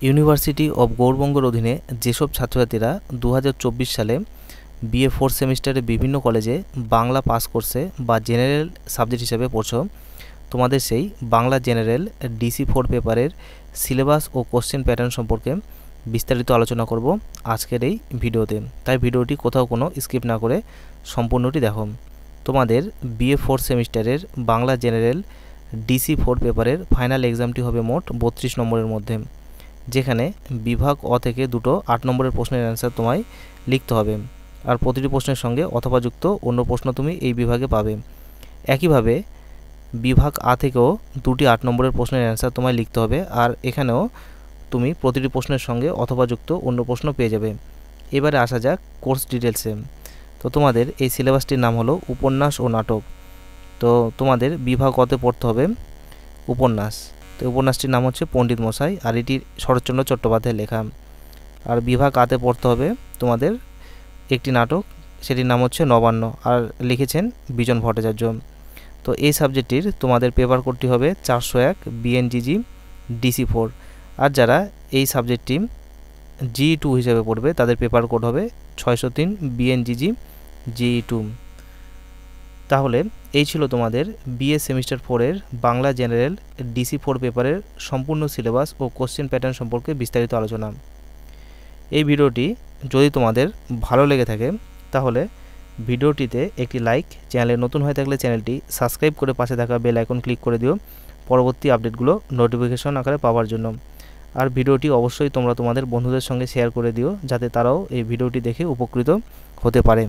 University of গৌড়বঙ্গের অধীনে যেসব ছাত্রছাত্রীরা 2024 সালে বিএ 4 সেমিস্টারে বিভিন্ন কলেজে বাংলা পাস কোর্সে বা জেনারেল সাবজেক্ট হিসেবে পড়ছো, তোমাদের সেই বাংলা জেনারেল DC4 পেপারের সিলেবাস ও কোশ্চেন প্যাটার্ন সম্পর্কে বিস্তারিত আলোচনা করব আজকের এই ভিডিওতে। তাই ভিডিওটি কোথাও কোনো স্কিপ না করে সম্পূর্ণটি দেখো। তোমাদের বিএ 4 সেমিস্টারের বাংলা জেনারেল DC4 পেপারের ফাইনাল এক্সামটি হবে মোট 32 নম্বরের মধ্যে, যেখানে বিভাগ অ থেকে দুটো 8 নম্বরের প্রশ্নের অ্যান্সার তোমায় লিখতে হবে, আর প্রতিটি প্রশ্নের সঙ্গে অথবা যুক্ত অন্য প্রশ্ন তুমি এই বিভাগে পাবে। একইভাবে বিভাগ আ থেকেও দুটি 8 নম্বরের প্রশ্নের অ্যান্সার তোমায় লিখতে হবে, আর এখানেও তুমি প্রতিটি প্রশ্নের সঙ্গে অথবা যুক্ত অন্য প্রশ্ন পেয়ে যাবে। এবারে আসা যাক কোর্স ডিটেলসে। তো তোমাদের এই সিলেবাসটির নাম হলো উপন্যাস ও নাটক। তো তোমাদের বিভাগ অতে পড়তে হবে উপন্যাস। তো উপন্যাসটির নাম হচ্ছে পণ্ডিত মশাই, আর এটি শরৎচন্দ্র চট্টোপাধ্যায়ের লেখা। আর বিভাগ আতে পড়তে হবে তোমাদের একটি নাটক, সেটির নাম হচ্ছে নবান্ন, আর লিখেছেন বিজন ভট্টাচার্য। তো এই সাবজেক্টটির তোমাদের পেপার কোডটি হবে 401 BNGG DC4, আর যারা এই সাবজেক্টটি G2 হিসেবে পড়বে তাদের পেপার কোড হবে 603 BNGG G2। তাহলে এই ছিল তোমাদের বিএ সেমিস্টার 4-এর বাংলা জেনারেল DC4 পেপারের সম্পূর্ণ সিলেবাস ও কোশ্চেন প্যাটার্ন সম্পর্কে বিস্তারিত আলোচনা। এই ভিডিওটি যদি তোমাদের ভালো লেগে থাকে তাহলে ভিডিওটিতে একটি লাইক, চ্যানেলে নতুন হয়ে থাকলে চ্যানেলটি সাবস্ক্রাইব করে পাশে থাকা বেল আইকন ক্লিক করে দিও পরবর্তী আপডেটগুলো নোটিফিকেশন আকারে পাওয়ার জন্য। আর ভিডিওটি অবশ্যই তোমরা তোমাদের বন্ধুদের সঙ্গে শেয়ার করে দিও, যাতে তারাও এই ভিডিওটি দেখে উপকৃত হতে পারে।